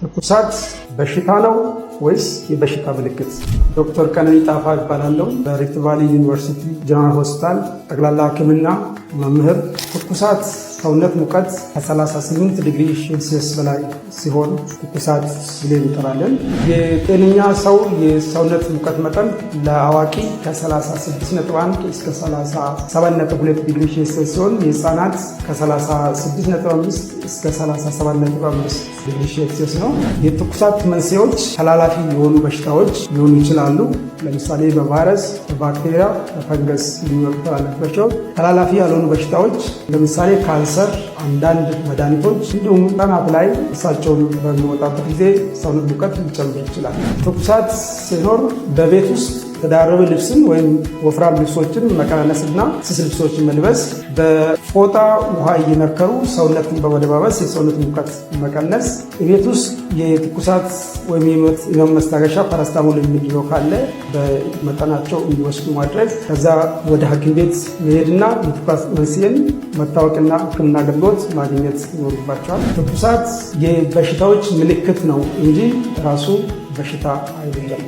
ትኩሳት በሽታ ነው ወይስ የበሽታ ምልክት? ዶክተር ቀነኒ ጣፋ እባላለሁ። በሪፍት ቫሊ ዩኒቨርሲቲ ጀነራል ሆስፒታል ጠቅላላ ሕክምና መምህር። ትኩሳት ሰውነት ሙቀት ከ38 ዲግሪ ሴልሲየስ በላይ ሲሆን ትኩሳት ብለን እንጠራለን። የጤነኛ ሰው የሰውነት ሙቀት መጠን ለአዋቂ ከ36.1 እስከ 37.2 ዲግሪ ሴልሲየስ ሲሆን የህፃናት ከ36.5 እስከ 37.5 ዲግሪ ሴልሲየስ ነው። የትኩሳት መንስኤዎች ተላላፊ የሆኑ በሽታዎች ሊሆኑ ይችላሉ። ለምሳሌ በቫይረስ፣ በባክቴሪያ፣ በፈንገስ ሊመጣላቸው። ተላላፊ ያልሆኑ በሽታዎች ለምሳሌ ካንሰር፣ አንዳንድ መድኃኒቶች እንዲሁም ህጻናት ላይ እሳቸውን በሚወጣበት ጊዜ ሰውነት ሙቀት ሊጨምር ይችላል። ትኩሳት ሲኖር በቤት ውስጥ ተዳረበ ልብስን ወይም ወፍራም ልብሶችን መቀናነስና ስስ ልብሶችን መልበስ፣ በፎጣ ውሃ እየነከሩ ሰውነትን በመደባበስ የሰውነት ሙቀት መቀነስ፣ ቤት ውስጥ የትኩሳት ወይም የህመም መስታገሻ ፓራስታሞል የሚለው ካለ በመጠናቸው እንዲወስዱ ማድረግ፣ ከዛ ወደ ሐኪም ቤት መሄድና የትኩሳት መንስኤን መታወቅና ሕክምና አገልግሎት ማግኘት ይኖርባቸዋል። ትኩሳት የበሽታዎች ምልክት ነው እንጂ ራሱ በሽታ አይደለም።